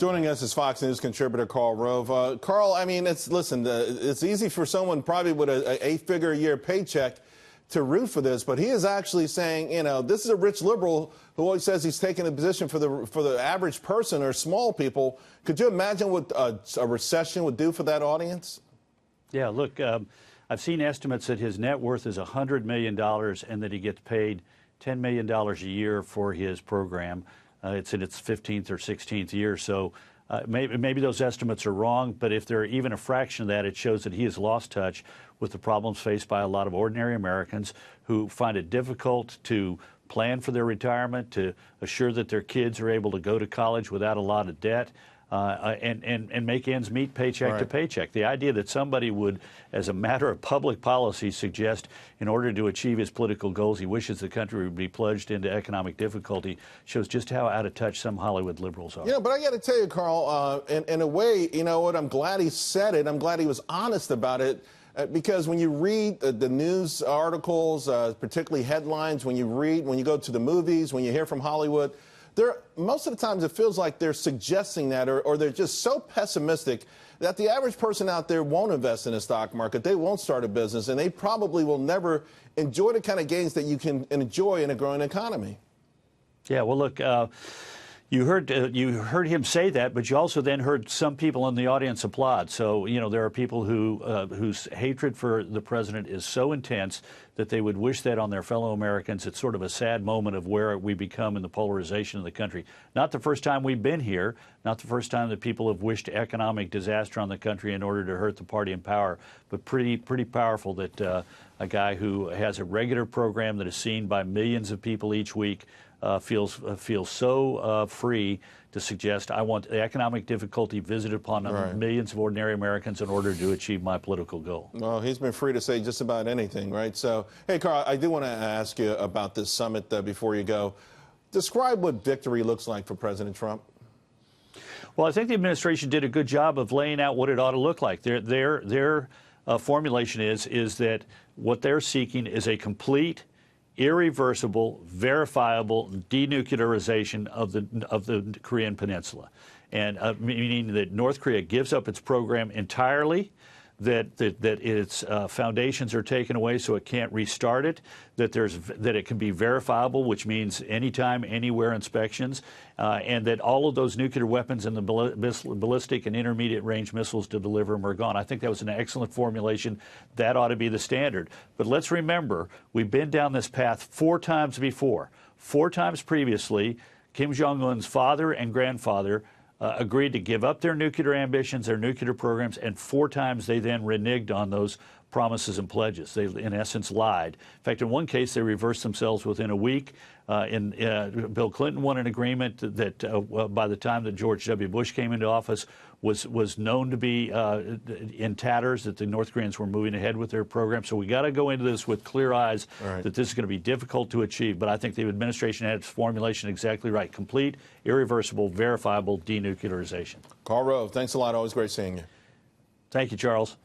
Joining us is Fox News contributor Karl Rove. Karl, I mean, it's easy for someone probably with an eight-figure-a-year paycheck to root for this, but he is actually saying, you know, this is a rich liberal who always says he's taking a position for the average person or small people. Could you imagine what a recession would do for that audience? Yeah, look, I've seen estimates that his net worth is $100 million and that he gets paid $10 million a year for his program. It's in its 15th or 16th year, so maybe those estimates are wrong, but if they're even a fraction of that, it shows that he has lost touch with the problems faced by a lot of ordinary Americans who find it difficult to plan for their retirement, to assure that their kids are able to go to college without a lot of debt, and make ends meet paycheck to paycheck. The idea that somebody would, as a matter of public policy, suggest in order to achieve his political goals, he wishes the country would be plunged into economic difficulty shows just how out of touch some Hollywood liberals are. You know, but I got to tell you, Karl, in a way, you know what, I'm glad he said it. I'm glad he was honest about it. Because when you read the news articles, particularly headlines, when you go to the movies, when you hear from Hollywood, most of the times it feels like they're suggesting that or they're just so pessimistic that the average person out there won't invest in the stock market. They won't start a business, and they probably will never enjoy the kind of gains that you can enjoy in a growing economy. Yeah, well, look, you heard him say that, but you also then heard some people in the audience applaud. So, you know, there are people whose hatred for the president is so intense that they would wish that on their fellow Americans. It's sort of a sad moment of where we become in the polarization of the country. Not the first time we've been here, not the first time that people have wished economic disaster on the country in order to hurt the party in power, but pretty powerful that a guy who has a regular program that is seen by millions of people each week feels so free to suggest, I want the economic difficulty visited upon millions of ordinary Americans in order to achieve my political goal. Well, he's been free to say just about anything, right? So, hey, Karl, I do want to ask you about this summit before you go. Describe what victory looks like for President Trump. Well, I think the administration did a good job of laying out what it ought to look like. Their formulation is that what they're seeking is a complete, irreversible, verifiable denuclearization of the Korean Peninsula, and meaning that North Korea gives up its program entirely, that its foundations are taken away so it can't restart it, that it can be verifiable, which means anytime, anywhere inspections, and that all of those nuclear weapons and the ballistic and intermediate range missiles to deliver them are gone. I think that was an excellent formulation. That ought to be the standard. But let's remember, we've been down this path 4 times before. 4 times previously, Kim Jong Un's father and grandfather agreed to give up their nuclear ambitions, their nuclear programs, and 4 times they then reneged on those promises and pledges. They, in essence, lied. In fact, in one case, they reversed themselves within a week. Bill Clinton won an agreement that by the time that George W. Bush came into office was known to be in tatters, that the North Koreans were moving ahead with their program. So we got to go into this with clear eyes that this is going to be difficult to achieve. But I think the administration had its formulation exactly right. Complete, irreversible, verifiable denuclearization. Karl Rove, thanks a lot. Always great seeing you. Thank you, Charles.